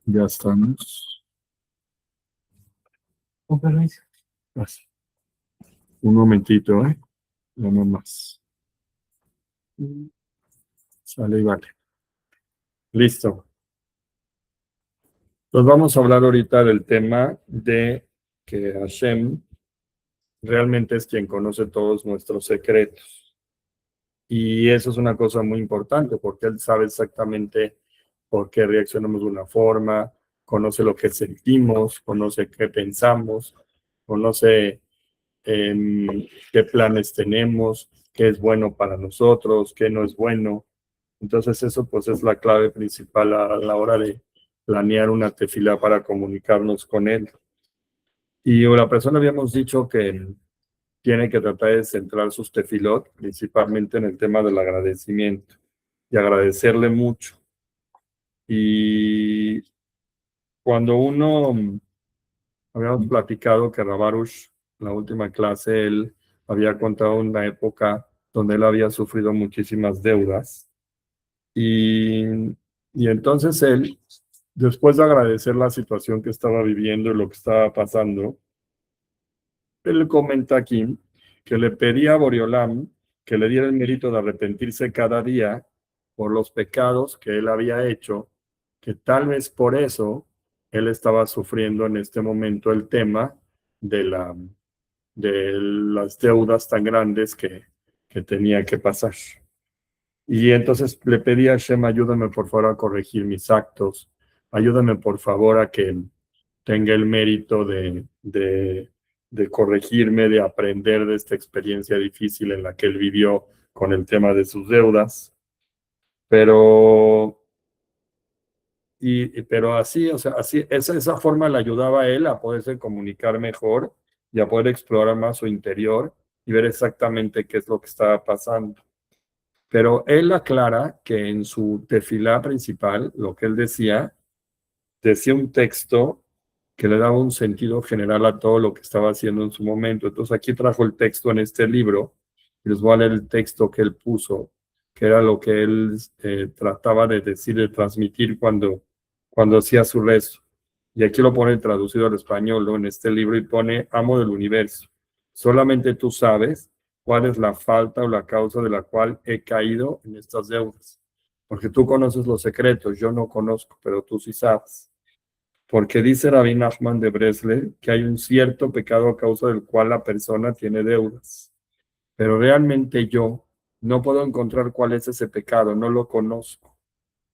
Ya estamos. Con permiso. Así. Un momentito, no más. Sale y vale. Listo. Nos vamos a hablar ahorita del tema de que Hashem realmente es quien conoce todos nuestros secretos. Y eso es una cosa muy importante porque Él sabe exactamente por qué reaccionamos de una forma, conoce lo que sentimos, conoce qué pensamos, conoce qué planes tenemos, qué es bueno para nosotros, qué no es bueno. Entonces eso pues es la clave principal a la hora de planear una tefilá para comunicarnos con Él. Y la persona habíamos dicho que tiene que tratar de centrar sus tefilot principalmente en el tema del agradecimiento y agradecerle mucho. Y cuando habíamos platicado que Rabarush, la última clase, él había contado una época donde él había sufrido muchísimas deudas. Y, y entonces él, después de agradecer la situación que estaba viviendo y lo que estaba pasando, él comenta aquí que le pedía a Boriolam que le diera el mérito de arrepentirse cada día por los pecados que él había hecho, que tal vez por eso él estaba sufriendo en este momento el tema de las deudas tan grandes que tenía que pasar. Y entonces le pedí a Hashem, ayúdame por favor a corregir mis actos, ayúdame por favor a que tenga el mérito de corregirme, de aprender de esta experiencia difícil en la que él vivió con el tema de sus deudas. Pero, pero así, o sea, así, esa forma le ayudaba a él a poderse comunicar mejor y a poder explorar más su interior y ver exactamente qué es lo que estaba pasando. Pero él aclara que en su tefilá principal, lo que él decía un texto que le daba un sentido general a todo lo que estaba haciendo en su momento. Entonces aquí trajo el texto en este libro, y les voy a leer el texto que él puso, que era lo que él trataba de decir, de transmitir cuando hacía su rezo. Y aquí lo pone traducido al español, ¿no? En este libro, y pone: Amo del universo, solamente tú sabes cuál es la falta o la causa de la cual he caído en estas deudas. Porque tú conoces los secretos, yo no conozco, pero tú sí sabes. Porque dice Rabbi Nachman de Breslev que hay un cierto pecado a causa del cual la persona tiene deudas. Pero realmente yo no puedo encontrar cuál es ese pecado, no lo conozco.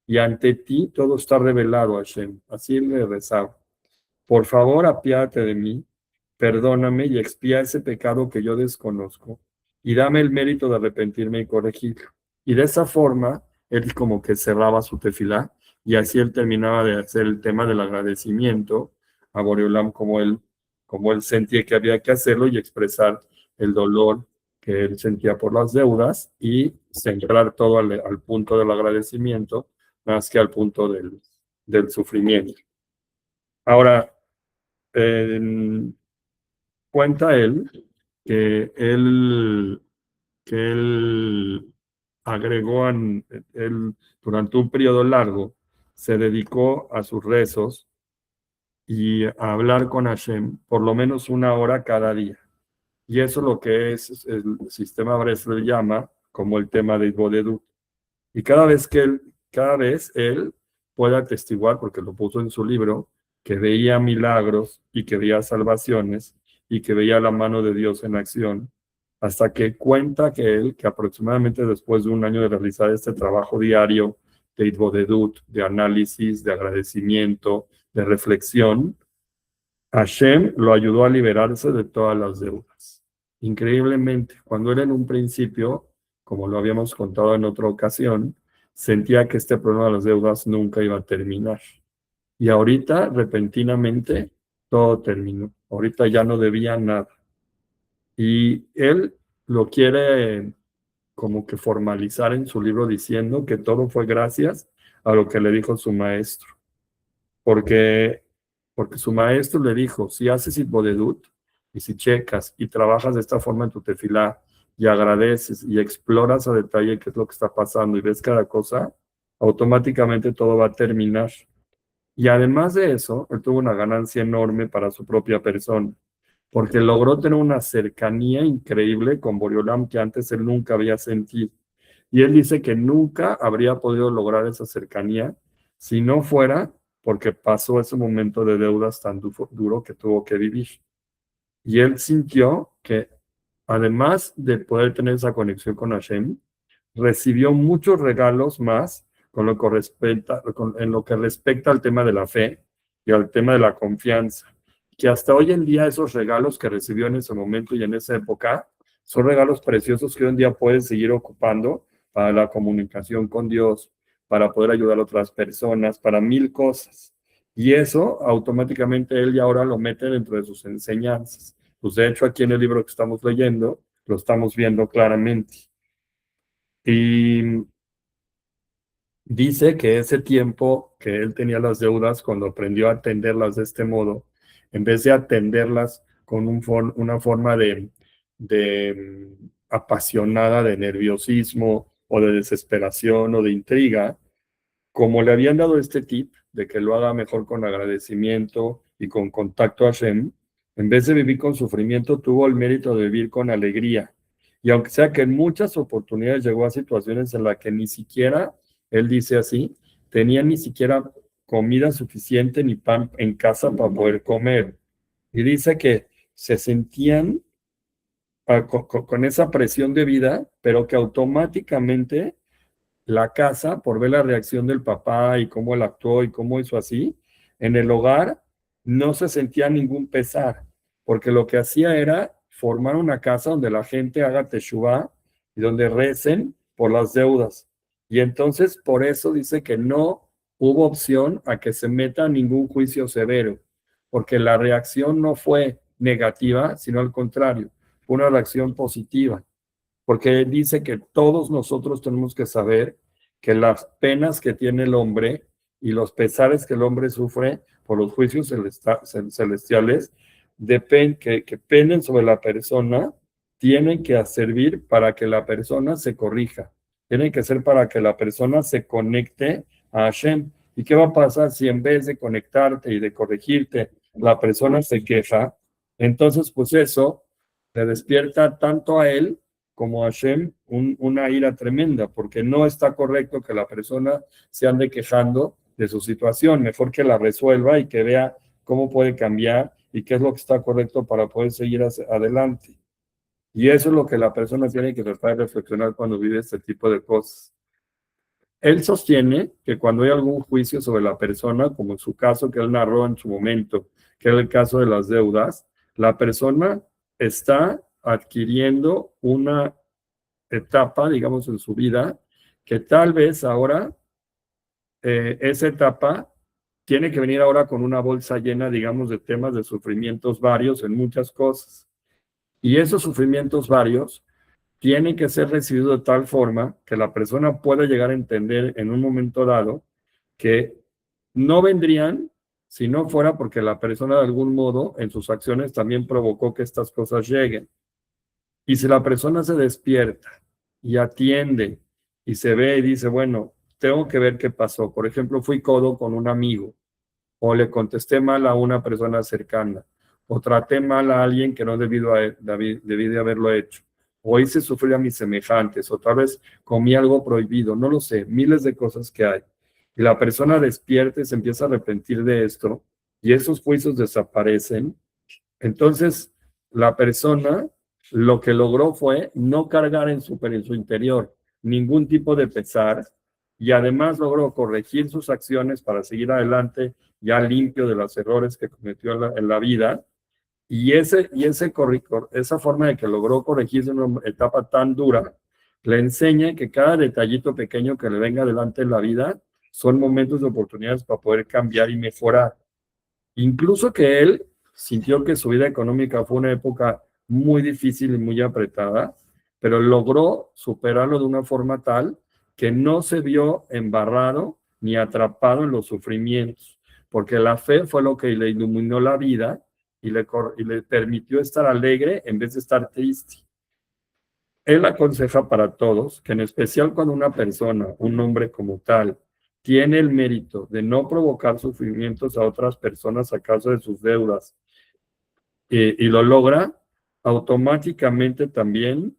Y ante ti todo está revelado, Hashem. Así le rezaba: por favor, apiádate de mí, perdóname y expía ese pecado que yo desconozco, y dame el mérito de arrepentirme y corregirlo. Y de esa forma, él como que cerraba su tefilá, y así él terminaba de hacer el tema del agradecimiento a Boreolam como él sentía que había que hacerlo, y expresar el dolor que él sentía por las deudas, y centrar todo al punto del agradecimiento, más que al punto del sufrimiento. Ahora, cuenta él que él agregó, él durante un periodo largo se dedicó a sus rezos y a hablar con Hashem por lo menos 1 hora cada día. Y eso es lo que es el sistema Breslev llama como el tema de Bodedut. Y cada vez él puede atestiguar, porque lo puso en su libro, que veía milagros y que veía salvaciones y que veía la mano de Dios en acción, hasta que cuenta que aproximadamente después de 1 año de realizar este trabajo diario de Itbodedut, de análisis, de agradecimiento, de reflexión, Hashem lo ayudó a liberarse de todas las deudas. Increíblemente, cuando él en un principio, como lo habíamos contado en otra ocasión, sentía que este problema de las deudas nunca iba a terminar. Y ahorita, repentinamente, todo terminó. Ahorita ya no debía nada. Y él lo quiere como que formalizar en su libro diciendo que todo fue gracias a lo que le dijo su maestro. Porque su maestro le dijo: si haces Itbodedut, y si checas y trabajas de esta forma en tu tefilá, y agradeces y exploras a detalle qué es lo que está pasando y ves cada cosa, automáticamente todo va a terminar. Y además de eso, él tuvo una ganancia enorme para su propia persona, porque logró tener una cercanía increíble con Boriolam que antes él nunca había sentido. Y él dice que nunca habría podido lograr esa cercanía si no fuera porque pasó ese momento de deudas tan duro que tuvo que vivir. Y él sintió que además de poder tener esa conexión con Hashem, recibió muchos regalos más en lo que respecta al tema de la fe y al tema de la confianza, que hasta hoy en día esos regalos que recibió en ese momento y en esa época son regalos preciosos que hoy en día puedes seguir ocupando para la comunicación con Dios, para poder ayudar a otras personas, para mil cosas. Y eso automáticamente él ya ahora lo mete dentro de sus enseñanzas. Pues de hecho aquí en el libro que estamos leyendo lo estamos viendo claramente. Y dice que ese tiempo que él tenía las deudas, cuando aprendió a atenderlas de este modo, en vez de atenderlas con una forma de apasionada, de nerviosismo o de desesperación o de intriga, como le habían dado este tip de que lo haga mejor con agradecimiento y con contacto a Hashem, en vez de vivir con sufrimiento, tuvo el mérito de vivir con alegría. Y aunque sea que en muchas oportunidades llegó a situaciones en las que ni siquiera, él dice así, tenía ni siquiera comida suficiente ni pan en casa para poder comer. Y dice que se sentían con esa presión de vida, pero que automáticamente la casa, por ver la reacción del papá y cómo él actuó y cómo hizo así, en el hogar no se sentía ningún pesar, porque lo que hacía era formar una casa donde la gente haga teshuvá y donde recen por las deudas. Y entonces por eso dice que no hubo opción a que se meta ningún juicio severo, porque la reacción no fue negativa, sino al contrario, fue una reacción positiva porque dice que todos nosotros tenemos que saber que las penas que tiene el hombre y los pesares que el hombre sufre por los juicios celestiales que penden sobre la persona, tienen que servir para que la persona se corrija, tienen que ser para que la persona se conecte a Hashem. ¿Y qué va a pasar si en vez de conectarte y de corregirte, la persona se queja? Entonces, pues eso le despierta tanto a él como a Hashem una ira tremenda, porque no está correcto que la persona se ande quejando de su situación, mejor que la resuelva y que vea cómo puede cambiar y qué es lo que está correcto para poder seguir adelante. Y eso es lo que la persona tiene que tratar de reflexionar cuando vive este tipo de cosas. Él sostiene que cuando hay algún juicio sobre la persona, como en su caso que él narró en su momento, que era el caso de las deudas, la persona está adquiriendo una etapa, digamos, en su vida, que tal vez ahora esa etapa tiene que venir ahora con una bolsa llena, digamos, de temas de sufrimientos varios en muchas cosas. Y esos sufrimientos varios tienen que ser recibidos de tal forma que la persona pueda llegar a entender en un momento dado que no vendrían si no fuera porque la persona de algún modo en sus acciones también provocó que estas cosas lleguen. Y si la persona se despierta y atiende y se ve y dice, bueno, tengo que ver qué pasó. Por ejemplo, fui codo con un amigo o le contesté mal a una persona cercana o traté mal a alguien que no debí de haberlo hecho. O hice sufrir a mis semejantes o tal vez comí algo prohibido. No lo sé, miles de cosas que hay. Y la persona despierta y se empieza a arrepentir de esto y esos juicios desaparecen. Entonces, la persona lo que logró fue no cargar en su interior ningún tipo de pesar y además logró corregir sus acciones para seguir adelante ya limpio de los errores que cometió en la vida. Y esa forma de que logró corregirse en una etapa tan dura, le enseña que cada detallito pequeño que le venga adelante en la vida son momentos de oportunidades para poder cambiar y mejorar. Incluso que él sintió que su vida económica fue una época muy difícil y muy apretada, pero logró superarlo de una forma tal que no se vio embarrado ni atrapado en los sufrimientos, porque la fe fue lo que le iluminó la vida y le permitió estar alegre en vez de estar triste. Él aconseja para todos que en especial cuando una persona, un hombre como tal, tiene el mérito de no provocar sufrimientos a otras personas a causa de sus deudas y lo logra, automáticamente también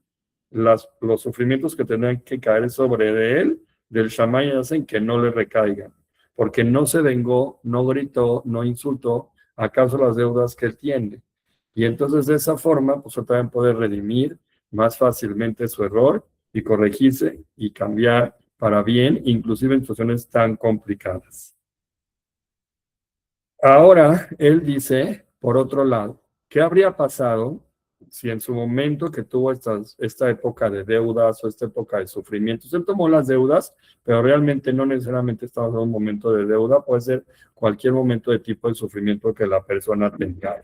los sufrimientos que tendrán que caer sobre de él, del Shammai, hacen que no le recaigan, porque no se vengó, no gritó, no insultó, acaso las deudas que él tiene. Y entonces de esa forma, pues él también puede redimir más fácilmente su error y corregirse y cambiar para bien, inclusive en situaciones tan complicadas. Ahora, él dice, por otro lado, ¿qué habría pasado si en su momento que tuvo esta época de deudas o esta época de sufrimientos, él tomó las deudas, pero realmente no necesariamente estamos en un momento de deuda, puede ser cualquier momento de tipo de sufrimiento que la persona tenga.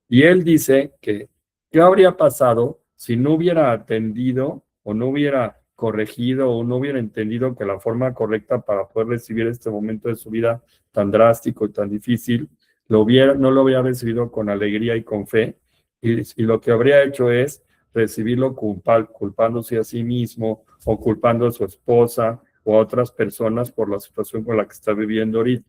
Y él dice que, ¿qué habría pasado si no hubiera atendido o no hubiera corregido o no hubiera entendido que la forma correcta para poder recibir este momento de su vida tan drástico y tan difícil, no lo hubiera recibido con alegría y con fe? Y lo que habría hecho es recibirlo culpándose a sí mismo o culpando a su esposa o a otras personas por la situación con la que está viviendo ahorita.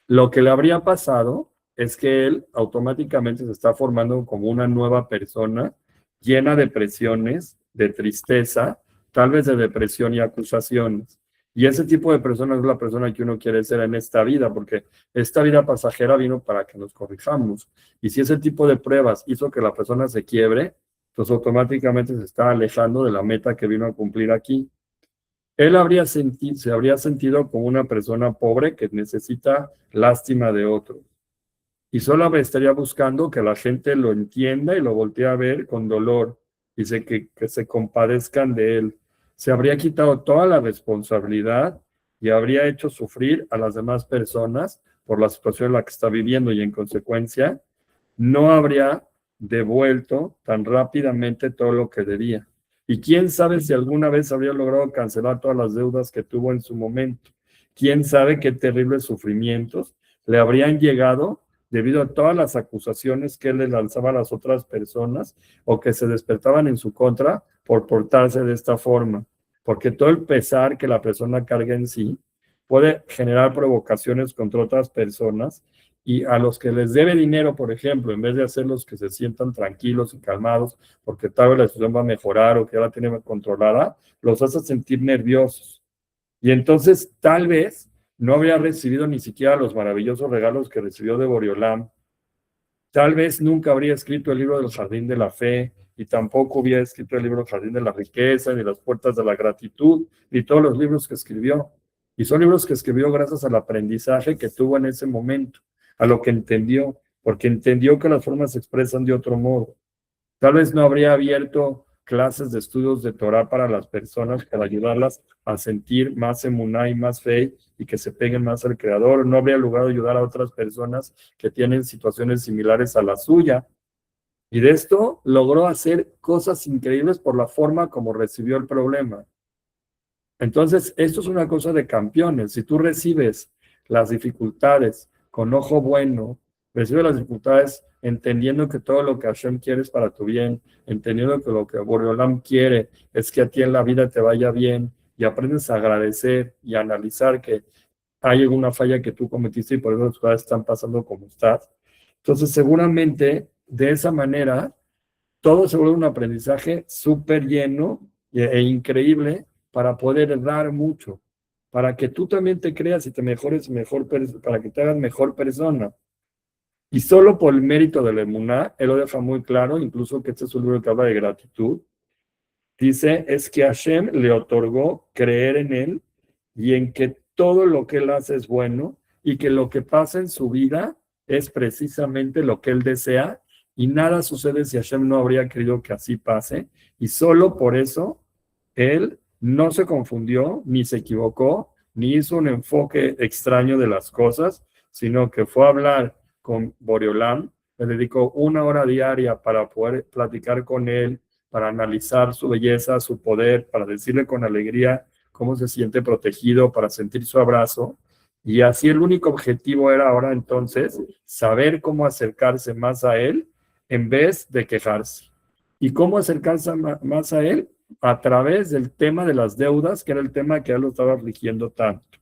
Lo que le habría pasado es que él automáticamente se está formando como una nueva persona llena de presiones, de tristeza, tal vez de depresión y acusaciones. Y ese tipo de persona es la persona que uno quiere ser en esta vida, porque esta vida pasajera vino para que nos corrijamos. Y si ese tipo de pruebas hizo que la persona se quiebre, pues automáticamente se está alejando de la meta que vino a cumplir aquí. Él se habría sentido como una persona pobre que necesita lástima de otro. Y solo estaría buscando que la gente lo entienda y lo voltee a ver con dolor. Dice que se compadezcan de él. Se habría quitado toda la responsabilidad y habría hecho sufrir a las demás personas por la situación en la que está viviendo y en consecuencia no habría devuelto tan rápidamente todo lo que debía. Y quién sabe si alguna vez habría logrado cancelar todas las deudas que tuvo en su momento. Quién sabe qué terribles sufrimientos le habrían llegado debido a todas las acusaciones que él le lanzaba a las otras personas o que se despertaban en su contra por portarse de esta forma. Porque todo el pesar que la persona carga en sí puede generar provocaciones contra otras personas y a los que les debe dinero, por ejemplo, en vez de hacerlos que se sientan tranquilos y calmados porque tal vez la situación va a mejorar o que ya la tienen controlada, los hace sentir nerviosos. Y entonces tal vez no habría recibido ni siquiera los maravillosos regalos que recibió de Boriolam. Tal vez nunca habría escrito el libro del Jardín de la Fe y tampoco hubiera escrito el libro del Jardín de la Riqueza, ni las Puertas de la Gratitud, ni todos los libros que escribió. Y son libros que escribió gracias al aprendizaje que tuvo en ese momento, a lo que entendió, porque entendió que las formas se expresan de otro modo. Tal vez no habría abierto clases de estudios de Torah para las personas para ayudarlas a sentir más emuná y más fe y que se peguen más al Creador. No habría logrado ayudar a otras personas que tienen situaciones similares a la suya. Y de esto logró hacer cosas increíbles por la forma como recibió el problema. Entonces, esto es una cosa de campeones. Si tú recibes las dificultades con ojo bueno, recibes las dificultades entendiendo que todo lo que Hashem quiere es para tu bien, entendiendo que lo que Boreolam quiere es que a ti en la vida te vaya bien y aprendes a agradecer y a analizar que hay alguna falla que tú cometiste y por eso las cosas están pasando como estás. Entonces, seguramente de esa manera, todo se vuelve un aprendizaje súper lleno e increíble para poder dar mucho, para que tú también te creas y te mejores mejor, para que te hagas mejor persona. Y solo por el mérito de la emuná, él lo deja muy claro, incluso que este es un libro que habla de gratitud, dice, es que Hashem le otorgó creer en él y en que todo lo que él hace es bueno y que lo que pasa en su vida es precisamente lo que él desea y nada sucede si Hashem no habría querido que así pase y solo por eso él no se confundió ni se equivocó ni hizo un enfoque extraño de las cosas, sino que fue a hablar con Boreolam, le dedicó 1 hora diaria para poder platicar con él, para analizar su belleza, su poder, para decirle con alegría cómo se siente protegido, para sentir su abrazo. Y así el único objetivo era ahora entonces saber cómo acercarse más a él en vez de quejarse. ¿Y cómo acercarse más a él? A través del tema de las deudas, que era el tema que él lo estaba afligiendo tanto.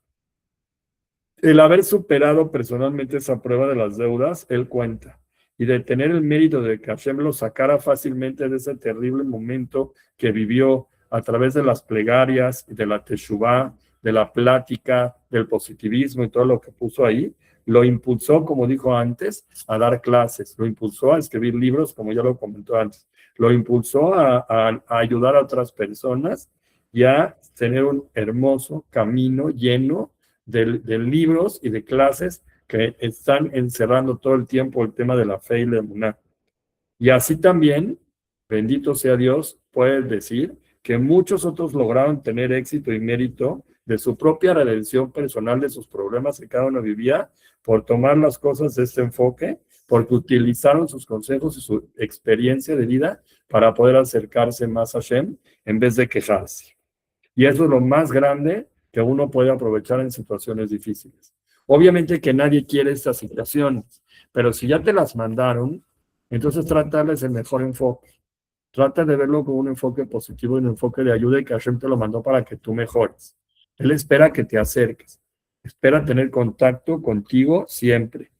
El haber superado personalmente esa prueba de las deudas, él cuenta, y de tener el mérito de que Hashem lo sacara fácilmente de ese terrible momento que vivió a través de las plegarias, de la teshuvá, de la plática, del positivismo y todo lo que puso ahí, lo impulsó, como dijo antes, a dar clases, lo impulsó a escribir libros, como ya lo comentó antes, lo impulsó a ayudar a otras personas y a tener un hermoso camino lleno de libros y de clases que están encerrando todo el tiempo el tema de la fe y la emuná. Y así también, bendito sea Dios, puedes decir que muchos otros lograron tener éxito y mérito de su propia redención personal de sus problemas que cada uno vivía por tomar las cosas de este enfoque, porque utilizaron sus consejos y su experiencia de vida para poder acercarse más a Hashem en vez de quejarse. Y eso es lo más grande que uno puede aprovechar en situaciones difíciles. Obviamente que nadie quiere estas situaciones, pero si ya te las mandaron, entonces trata de darles el mejor enfoque. Trata de verlo con un enfoque positivo y un enfoque de ayuda y que Hashem te lo mandó para que tú mejores. Él espera que te acerques. Espera tener contacto contigo siempre.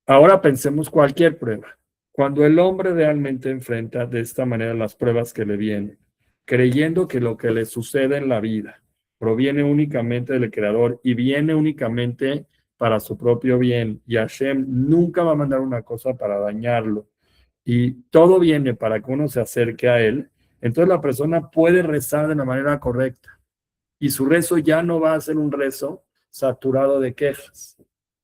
Ahora pensemos cualquier prueba. Cuando el hombre realmente enfrenta de esta manera las pruebas que le vienen, creyendo que lo que le sucede en la vida proviene únicamente del Creador y viene únicamente para su propio bien, y Hashem nunca va a mandar una cosa para dañarlo, y todo viene para que uno se acerque a Él, entonces la persona puede rezar de la manera correcta, y su rezo ya no va a ser un rezo saturado de quejas,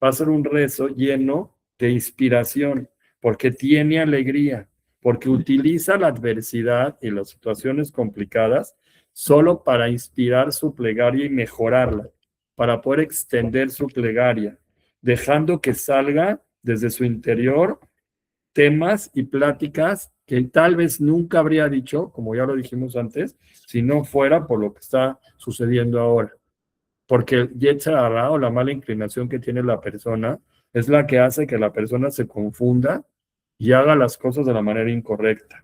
va a ser un rezo lleno de inspiración, porque tiene alegría, porque utiliza la adversidad y las situaciones complicadas solo para inspirar su plegaria y mejorarla, para poder extender su plegaria, dejando que salga desde su interior temas y pláticas que tal vez nunca habría dicho, como ya lo dijimos antes, si no fuera por lo que está sucediendo ahora. Porque el Yetzer Hara o la mala inclinación que tiene la persona es la que hace que la persona se confunda y haga las cosas de la manera incorrecta.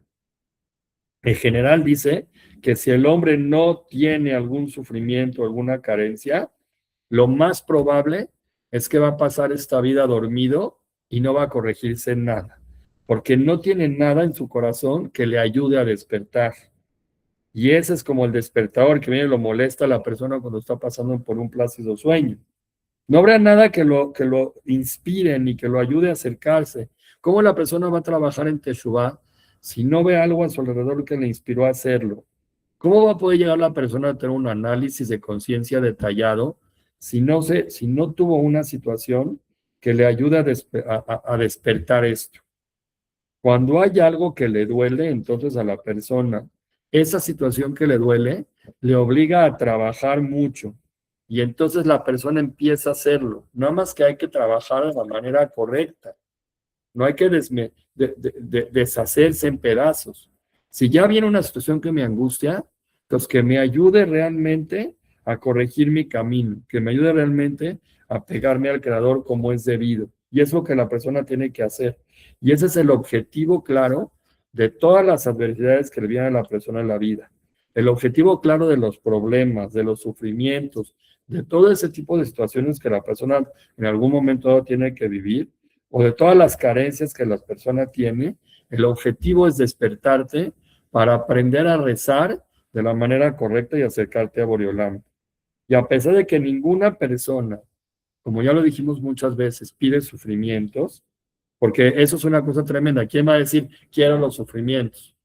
En general dice que si el hombre no tiene algún sufrimiento, alguna carencia, lo más probable es que va a pasar esta vida dormido y no va a corregirse en nada, porque no tiene nada en su corazón que le ayude a despertar. Y ese es como el despertador que viene y lo molesta a la persona cuando está pasando por un plácido sueño. No habrá nada que lo inspire ni que lo ayude a acercarse. ¿Cómo la persona va a trabajar en Teshuvah si no ve algo a su alrededor que le inspiró a hacerlo? ¿Cómo va a poder llegar la persona a tener un análisis de conciencia detallado si no tuvo una situación que le ayude a despertar esto? Cuando hay algo que le duele, entonces a la persona, esa situación que le duele, le obliga a trabajar mucho. Y entonces la persona empieza a hacerlo. Nada más que hay que trabajar de la manera correcta. No hay que deshacerse en pedazos. Si ya viene una situación que me angustia, pues que me ayude realmente a corregir mi camino, que me ayude realmente a pegarme al Creador como es debido. Y es lo que la persona tiene que hacer. Y ese es el objetivo claro de todas las adversidades que le vienen a la persona en la vida. El objetivo claro de los problemas, de los sufrimientos, de todo ese tipo de situaciones que la persona en algún momento tiene que vivir, o de todas las carencias que la persona tiene, el objetivo es despertarte para aprender a rezar de la manera correcta y acercarte a Boreolam. Y a pesar de que ninguna persona, como ya lo dijimos muchas veces, pide sufrimientos, porque eso es una cosa tremenda. ¿Quién va a decir quiero los sufrimientos?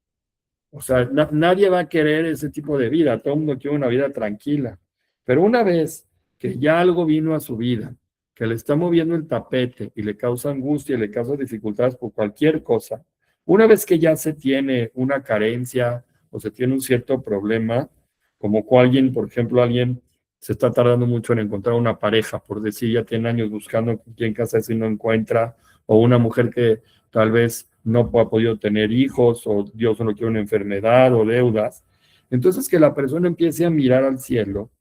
O sea, nadie va a querer ese tipo de vida, todo el mundo quiere una vida tranquila. Pero una vez que ya algo vino a su vida, que le está moviendo el tapete y le causa angustia y le causa dificultades por cualquier cosa, una vez que ya se tiene una carencia o se tiene un cierto problema, como alguien, por ejemplo, alguien se está tardando mucho en encontrar una pareja, por decir, ya tiene años buscando con quién casarse y no encuentra, o una mujer que tal vez no ha podido tener hijos, o Dios no quiere una enfermedad o deudas. Entonces que la persona empiece a mirar al cielo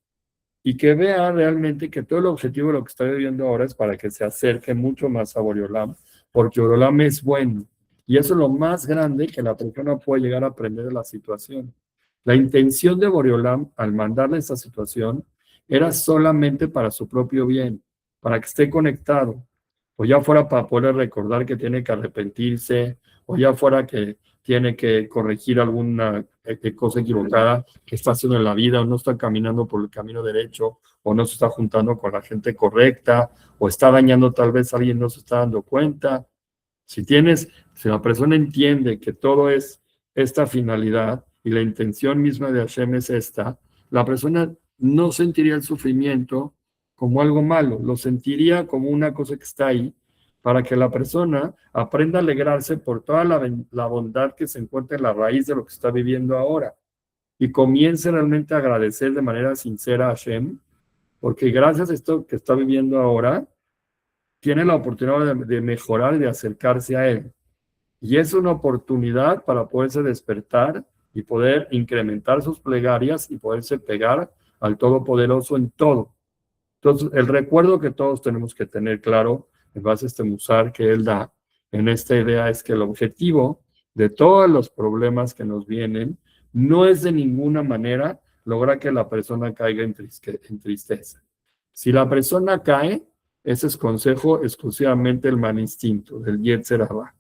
y que vea realmente que todo el objetivo de lo que está viviendo ahora es para que se acerque mucho más a Boreolam, porque Boreolam es bueno. Y eso es lo más grande que la persona puede llegar a aprender de la situación. La intención de Boreolam al mandarle esa situación era solamente para su propio bien, para que esté conectado, o ya fuera para poder recordar que tiene que arrepentirse, o ya fuera que tiene que corregir alguna cosa equivocada que está haciendo en la vida, o no está caminando por el camino derecho, o no se está juntando con la gente correcta, o está dañando tal vez a alguien, no se está dando cuenta. Si la persona entiende que todo es esta finalidad y la intención misma de Hashem es esta, la persona no sentiría el sufrimiento como algo malo, lo sentiría como una cosa que está ahí para que la persona aprenda a alegrarse por toda la bondad que se encuentra en la raíz de lo que está viviendo ahora y comience realmente a agradecer de manera sincera a Hashem, porque gracias a esto que está viviendo ahora, tiene la oportunidad de mejorar y de acercarse a Él. Y es una oportunidad para poderse despertar y poder incrementar sus plegarias y poderse pegar al Todopoderoso en todo. Entonces, el recuerdo que todos tenemos que tener claro en base a este musar que él da en esta idea es que el objetivo de todos los problemas que nos vienen no es de ninguna manera lograr que la persona caiga en tristeza. Si la persona cae, ese es consejo exclusivamente del mal instinto, del Yetzer Hara.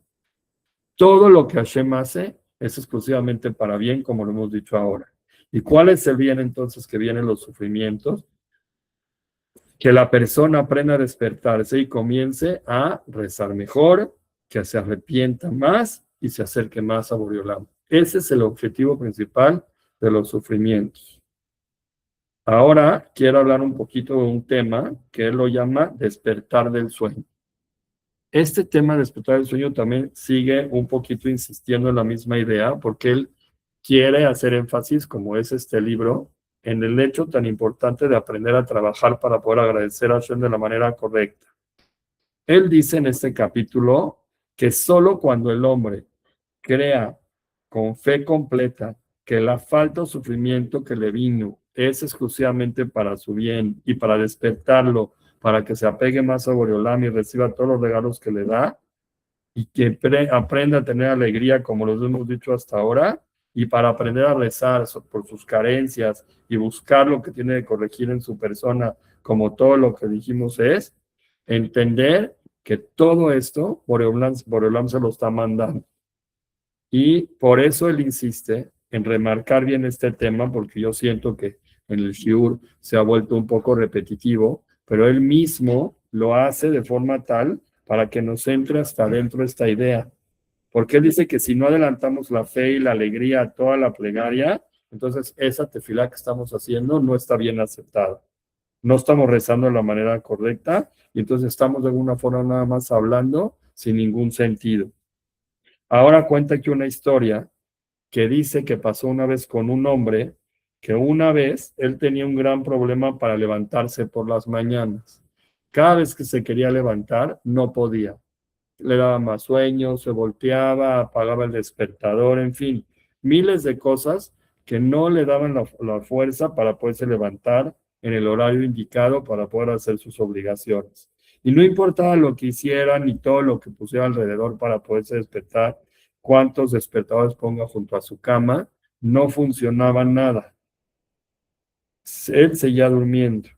Todo lo que Hashem hace es exclusivamente para bien, como lo hemos dicho ahora. ¿Y cuál es el bien entonces que vienen los sufrimientos? Que la persona aprenda a despertarse y comience a rezar mejor, que se arrepienta más y se acerque más a Boreolam. Ese es el objetivo principal de los sufrimientos. Ahora quiero hablar un poquito de un tema que él lo llama despertar del sueño. Este tema de despertar del sueño también sigue un poquito insistiendo en la misma idea, porque él quiere hacer énfasis, como es este libro, en el hecho tan importante de aprender a trabajar para poder agradecer a Hashem de la manera correcta. Él dice en este capítulo que solo cuando el hombre crea con fe completa que la falta o sufrimiento que le vino es exclusivamente para su bien y para despertarlo, para que se apegue más a Boreolam y reciba todos los regalos que le da, y que aprenda a tener alegría, como los hemos dicho hasta ahora, y para aprender a rezar por sus carencias y buscar lo que tiene que corregir en su persona, como todo lo que dijimos es, entender que todo esto Boreolam se lo está mandando. Y por eso él insiste en remarcar bien este tema, porque yo siento que en el shiur se ha vuelto un poco repetitivo, pero él mismo lo hace de forma tal para que nos entre hasta dentro esta idea. Porque él dice que si no adelantamos la fe y la alegría a toda la plegaria, entonces esa tefilá que estamos haciendo no está bien aceptada. No estamos rezando de la manera correcta y entonces estamos de alguna forma nada más hablando sin ningún sentido. Ahora cuenta aquí una historia que dice que pasó una vez con un hombre que una vez él tenía un gran problema para levantarse por las mañanas. Cada vez que se quería levantar, no podía. Le daba más sueño, se volteaba, apagaba el despertador, en fin, miles de cosas que no le daban la fuerza para poderse levantar en el horario indicado para poder hacer sus obligaciones. Y no importaba lo que hiciera ni todo lo que pusiera alrededor para poderse despertar, cuántos despertadores ponga junto a su cama, no funcionaba nada. Él seguía durmiendo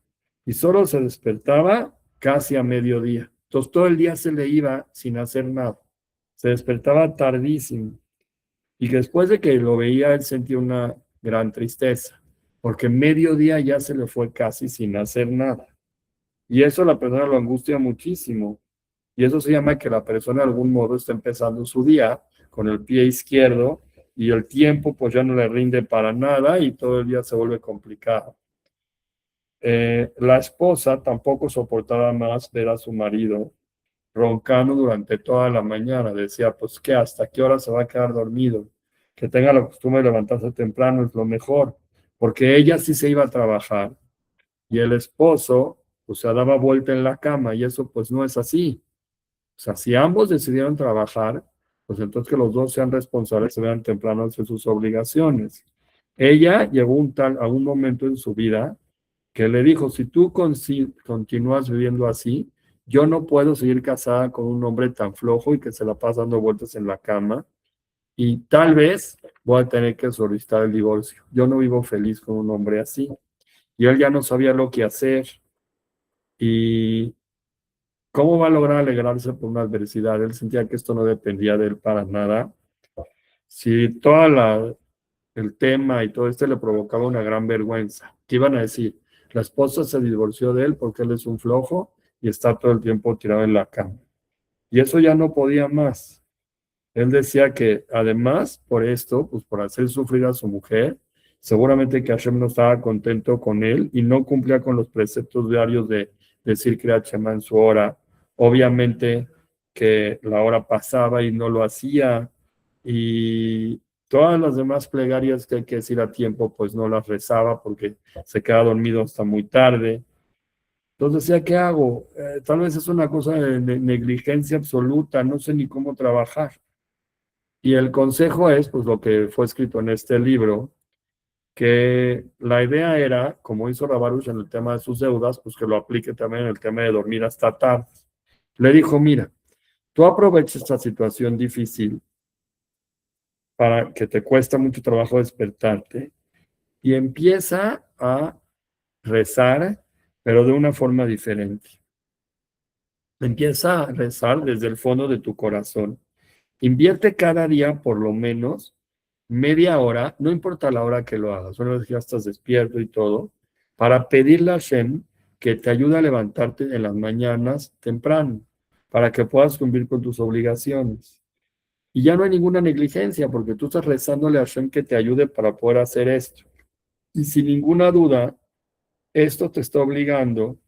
y solo se despertaba casi a mediodía. Entonces todo el día se le iba sin hacer nada. Se despertaba tardísimo y después de que lo veía él sentía una gran tristeza porque mediodía ya se le fue casi sin hacer nada. Y eso a la persona lo angustia muchísimo. Y eso se llama que la persona de algún modo está empezando su día con el pie izquierdo y el tiempo pues ya no le rinde para nada y todo el día se vuelve complicado. La esposa tampoco soportaba más ver a su marido roncando durante toda la mañana. Decía, pues que hasta qué hora se va a quedar dormido. Que tenga la costumbre de levantarse temprano es lo mejor, porque ella sí se iba a trabajar y el esposo pues se daba vuelta en la cama y eso pues no es así. O sea, si ambos decidieron trabajar, pues entonces que los dos sean responsables, se vean temprano de sus obligaciones. Ella llegó a un momento en su vida que le dijo, si tú continúas viviendo así, yo no puedo seguir casada con un hombre tan flojo y que se la pasa dando vueltas en la cama y tal vez voy a tener que solicitar el divorcio. Yo no vivo feliz con un hombre así. y él ya no sabía lo que hacer. ¿Y cómo va a lograr alegrarse por una adversidad? Él sentía que esto no dependía de él para nada. Si el tema y todo esto le provocaba una gran vergüenza, ¿qué iban a decir? La esposa se divorció de él porque él es un flojo y está todo el tiempo tirado en la cama. Y eso ya no podía más. Él decía que además, por esto, pues por hacer sufrir a su mujer, seguramente que Hashem no estaba contento con él y no cumplía con los preceptos diarios de decir Kriyat Shema en su hora. Obviamente que la hora pasaba y no lo hacía, y todas las demás plegarias que hay que decir a tiempo, pues no las rezaba porque se queda dormido hasta muy tarde. Entonces decía, ¿qué hago? Tal vez es una cosa de negligencia absoluta, no sé ni cómo trabajar. Y el consejo es, pues lo que fue escrito en este libro, que la idea era, como hizo Rabaruch en el tema de sus deudas, pues que lo aplique también en el tema de dormir hasta tarde. Le dijo, mira, tú aprovecha esta situación difícil para que te cuesta mucho trabajo despertarte y empieza a rezar, pero de una forma diferente. Empieza a rezar desde el fondo de tu corazón. Invierte cada día por lo menos media hora, no importa la hora que lo hagas, una vez que ya estás despierto y todo, para pedirle a Hashem que te ayude a levantarte en las mañanas temprano, para que puedas cumplir con tus obligaciones. Y ya no hay ninguna negligencia, porque tú estás rezándole a Hashem que te ayude para poder hacer esto. Y sin ninguna duda, esto te está obligando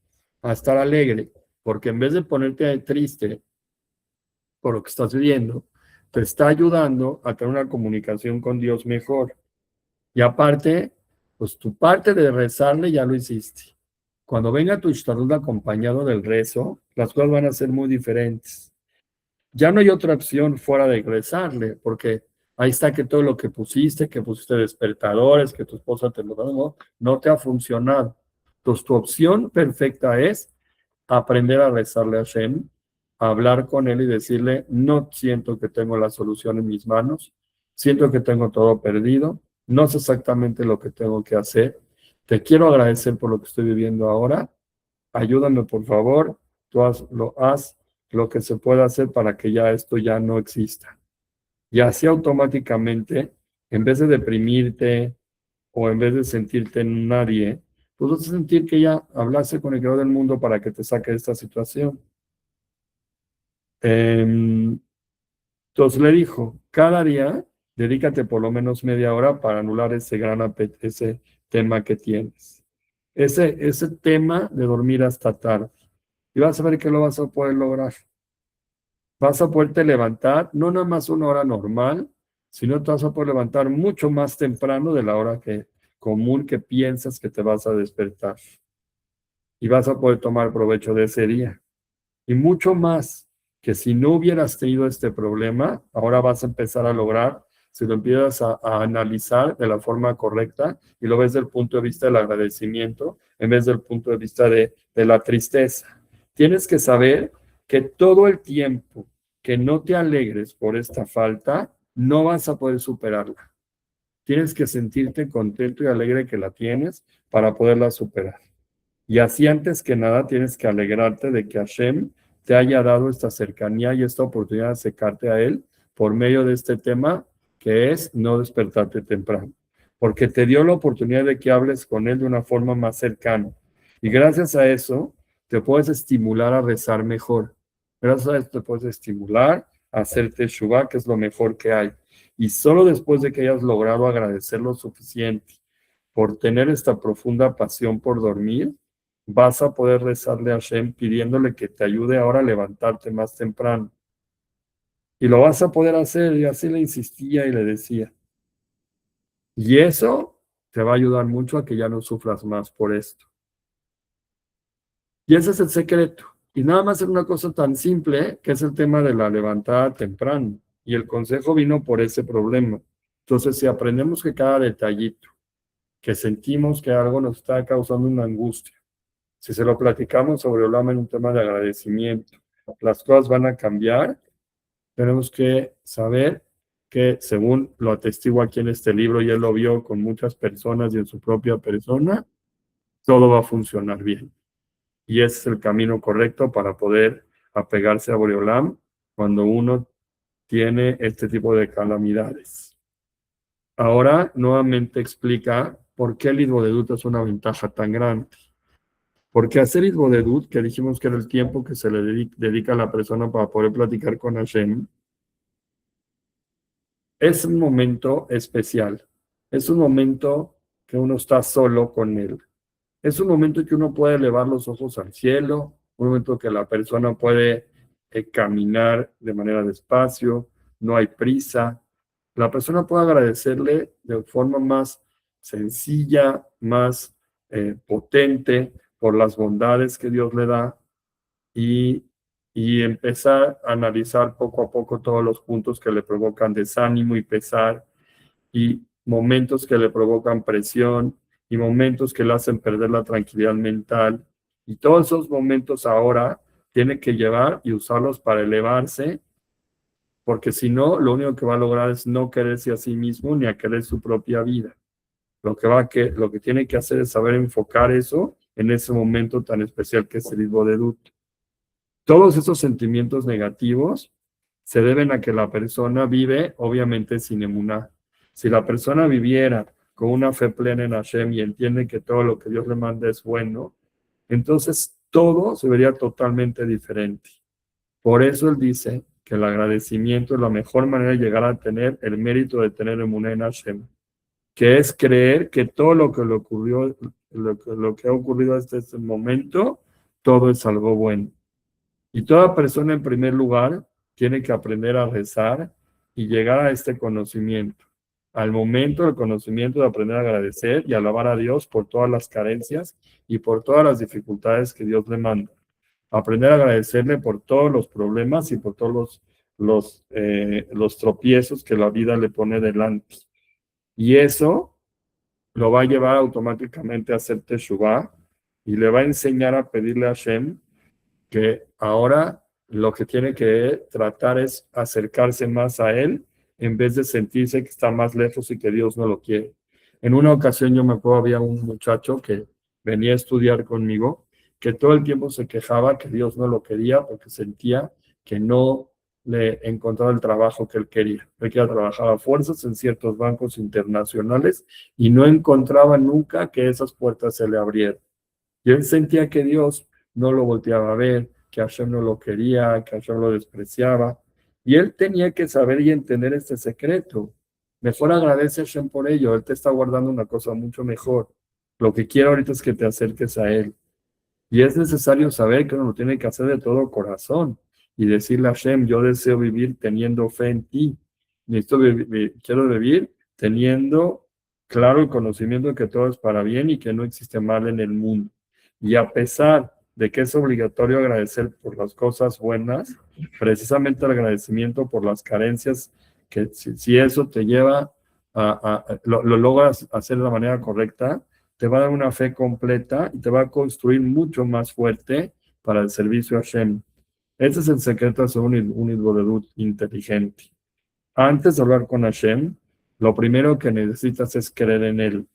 a estar alegre, porque en vez de ponerte triste por lo que estás viviendo, te está ayudando a tener una comunicación con Dios mejor. Y aparte, pues tu parte de rezarle ya lo hiciste. Cuando venga tu Ishtadlut acompañado del rezo, las cosas van a ser muy diferentes. Ya no hay otra opción fuera de rezarle, porque ahí está que todo lo que pusiste despertadores, que tu esposa te lo da, no te ha funcionado. Entonces, tu opción perfecta es aprender a rezarle a Hashem, a hablar con él y decirle, no siento que tengo la solución en mis manos, siento que tengo todo perdido, no sé exactamente lo que tengo que hacer, te quiero agradecer por lo que estoy viviendo ahora, ayúdame por favor, tú haz lo que se pueda hacer para que ya esto ya no exista. Y así automáticamente, en vez de deprimirte o en vez de sentirte en nadie, pues vas a sentir que ya hablaste con el creador del mundo para que te saque de esta situación. Entonces le dijo, cada día dedícate por lo menos media hora para anular ese tema que tienes. Ese tema de dormir hasta tarde. Y vas a ver que lo vas a poder lograr. Vas a poderte levantar, no nada más una hora normal, sino te vas a poder levantar mucho más temprano de la hora común que piensas que te vas a despertar. Y vas a poder tomar provecho de ese día. Y mucho más que si no hubieras tenido este problema, ahora vas a empezar a lograr si lo empiezas a analizar de la forma correcta y lo ves desde el punto de vista del agradecimiento en vez del punto de vista de la tristeza. Tienes que saber que todo el tiempo que no te alegres por esta falta, no vas a poder superarla. Tienes que sentirte contento y alegre que la tienes para poderla superar. Y así antes que nada tienes que alegrarte de que Hashem te haya dado esta cercanía y esta oportunidad de acercarte a Él por medio de este tema que es no despertarte temprano. Porque te dio la oportunidad de que hables con Él de una forma más cercana. Y gracias a eso te puedes estimular a rezar mejor. Gracias a eso te puedes estimular a hacerte Teshuvah, que es lo mejor que hay. Y solo después de que hayas logrado agradecer lo suficiente por tener esta profunda pasión por dormir, vas a poder rezarle a Hashem pidiéndole que te ayude ahora a levantarte más temprano. Y lo vas a poder hacer, y así le insistía y le decía. Y eso te va a ayudar mucho a que ya no sufras más por esto. Y ese es el secreto. Y nada más es una cosa tan simple que es el tema de la levantada temprano. Y el consejo vino por ese problema. Entonces, si aprendemos que cada detallito, que sentimos que algo nos está causando una angustia, si se lo platicamos sobre Olam en un tema de agradecimiento, las cosas van a cambiar. Tenemos que saber que, según lo atestigua aquí en este libro, y él lo vio con muchas personas y en su propia persona, todo va a funcionar bien. Y ese es el camino correcto para poder apegarse a Boreolam cuando uno tiene este tipo de calamidades. Ahora nuevamente explica por qué el Hidbodedut es una ventaja tan grande. Porque hacer Hidbodedut, que dijimos que era el tiempo que se le dedica a la persona para poder platicar con Hashem, es un momento especial. Es un momento que uno está solo con él. Es un momento en que uno puede elevar los ojos al cielo, un momento que la persona puede caminar de manera despacio, no hay prisa. La persona puede agradecerle de forma más sencilla, más potente por las bondades que Dios le da y, y empezar a analizar poco a poco todos los puntos que le provocan desánimo y pesar y momentos que le provocan presión y momentos que le hacen perder la tranquilidad mental. Y todos esos momentos ahora tiene que llevar y usarlos para elevarse, porque si no, lo único que va a lograr es no quererse a sí mismo ni a querer su propia vida. Lo que tiene que hacer es saber enfocar eso en ese momento tan especial que es el Hidbodedut. Todos esos sentimientos negativos se deben a que la persona vive, obviamente, sin emuná. Si la persona viviera con una fe plena en Hashem y entiende que todo lo que Dios le manda es bueno, entonces todo se vería totalmente diferente. Por eso él dice que el agradecimiento es la mejor manera de llegar a tener el mérito de tener emuná en Hashem, que es creer que todo lo que le ocurrió, lo que ha ocurrido hasta este momento, todo es algo bueno. Y toda persona, en primer lugar, tiene que aprender a rezar y llegar a este conocimiento. Al momento del conocimiento de aprender a agradecer y alabar a Dios por todas las carencias y por todas las dificultades que Dios le manda. Aprender a agradecerle por todos los problemas y por todos los tropiezos que la vida le pone delante. Y eso lo va a llevar automáticamente a hacer Teshuvah y le va a enseñar a pedirle a Hashem que ahora lo que tiene que tratar es acercarse más a él en vez de sentirse que está más lejos y que Dios no lo quiere. En una ocasión yo me acuerdo, había un muchacho que venía a estudiar conmigo, que todo el tiempo se quejaba que Dios no lo quería porque sentía que no le encontraba el trabajo que él quería. Él quería trabajar a fuerzas en ciertos bancos internacionales y no encontraba nunca que esas puertas se le abrieran. Y él sentía que Dios no lo volteaba a ver, que Hashem no lo quería, que Hashem lo despreciaba. Y él tenía que saber y entender este secreto. Mejor agradece a Hashem por ello. Él te está guardando una cosa mucho mejor. Lo que quiere ahorita es que te acerques a él. Y es necesario saber que uno lo tiene que hacer de todo corazón y decirle a Hashem, yo deseo vivir teniendo fe en ti. Quiero vivir teniendo claro el conocimiento de que todo es para bien y que no existe mal en el mundo. Y a pesar de que es obligatorio agradecer por las cosas buenas, precisamente el agradecimiento por las carencias, que si eso te lleva lo logras hacer de la manera correcta, te va a dar una fe completa y te va a construir mucho más fuerte para el servicio a Hashem. Ese es el secreto de ser un Hidbodedut inteligente. Antes de hablar con Hashem, lo primero que necesitas es creer en Él,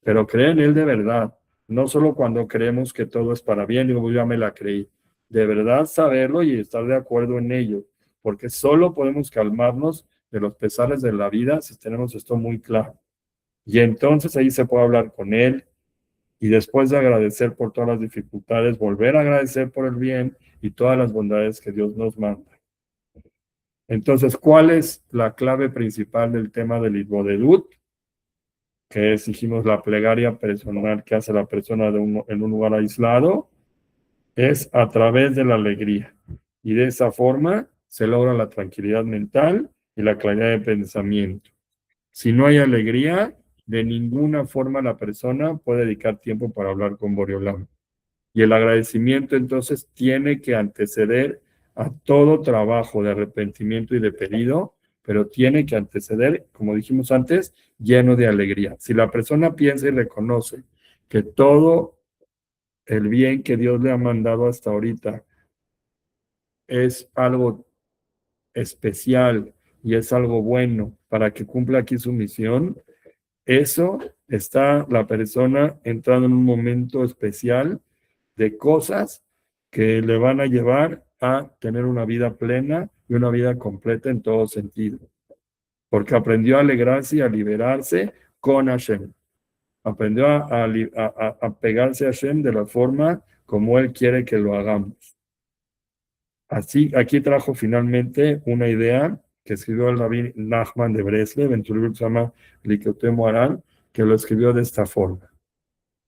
pero creer en Él de verdad, no solo cuando creemos que todo es para bien, digo, ya me la creí, de verdad saberlo y estar de acuerdo en ello, porque solo podemos calmarnos de los pesares de la vida si tenemos esto muy claro. Y entonces ahí se puede hablar con Él y después de agradecer por todas las dificultades, volver a agradecer por el bien y todas las bondades que Dios nos manda. Entonces, ¿cuál es la clave principal del tema del Hidbodedut? Que es, dijimos, la plegaria personal que hace la persona en un lugar aislado, es a través de la alegría. Y de esa forma se logra la tranquilidad mental y la claridad de pensamiento. Si no hay alegría, de ninguna forma la persona puede dedicar tiempo para hablar con Boreolam. Y el agradecimiento entonces tiene que anteceder a todo trabajo de arrepentimiento y de pedido, pero tiene que anteceder, como dijimos antes, lleno de alegría. Si la persona piensa y reconoce que todo el bien que Dios le ha mandado hasta ahorita es algo especial y es algo bueno para que cumpla aquí su misión, eso está la persona entrando en un momento especial de cosas que le van a llevar a tener una vida plena y una vida completa en todo sentido. Porque aprendió a alegrarse y a liberarse con Hashem. Aprendió a pegarse a Hashem de la forma como Él quiere que lo hagamos. Así, aquí trajo finalmente una idea que escribió el rabí Nachman de Breslev en su libro que se llama Likutei Moharan, que lo escribió de esta forma.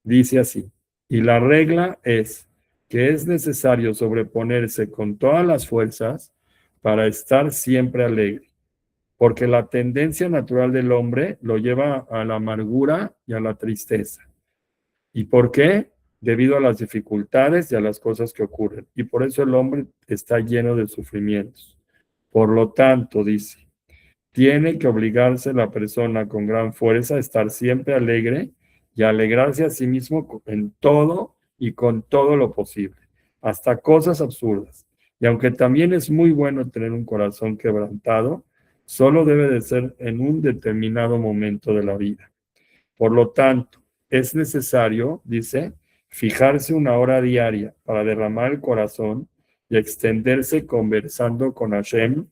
Dice así, y la regla es que es necesario sobreponerse con todas las fuerzas para estar siempre alegre, porque la tendencia natural del hombre lo lleva a la amargura y a la tristeza. ¿Y por qué? Debido a las dificultades y a las cosas que ocurren. Y por eso el hombre está lleno de sufrimientos. Por lo tanto, dice, tiene que obligarse la persona con gran fuerza a estar siempre alegre y a alegrarse a sí mismo en todo y con todo lo posible, hasta cosas absurdas. Y aunque también es muy bueno tener un corazón quebrantado, solo debe de ser en un determinado momento de la vida. Por lo tanto, es necesario, dice, fijarse una hora diaria para derramar el corazón y extenderse conversando con Hashem,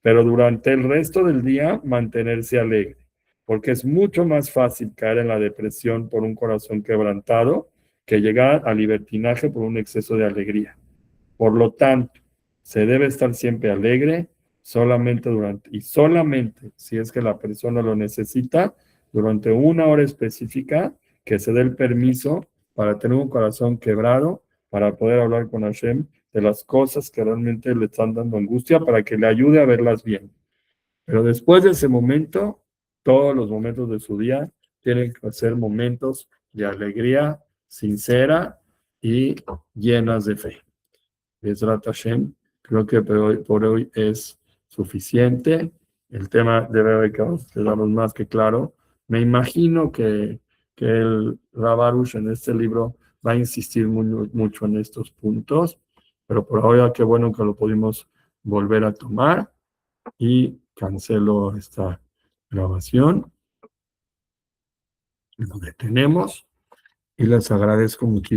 pero durante el resto del día mantenerse alegre, porque es mucho más fácil caer en la depresión por un corazón quebrantado que llegar al libertinaje por un exceso de alegría. Por lo tanto, se debe estar siempre alegre solamente si es que la persona lo necesita, durante una hora específica, que se dé el permiso para tener un corazón quebrado, para poder hablar con Hashem de las cosas que realmente le están dando angustia, para que le ayude a verlas bien. Pero después de ese momento, todos los momentos de su día tienen que ser momentos de alegría sincera y llenas de fe. Bezrat Hashem, creo que por hoy es suficiente. El tema debe haber quedado más que claro. Me imagino que el Rabarush en este libro va a insistir mucho en estos puntos, pero por ahora qué bueno que lo pudimos volver a tomar y cancelo esta grabación. Lo detenemos y les agradezco muchísimo.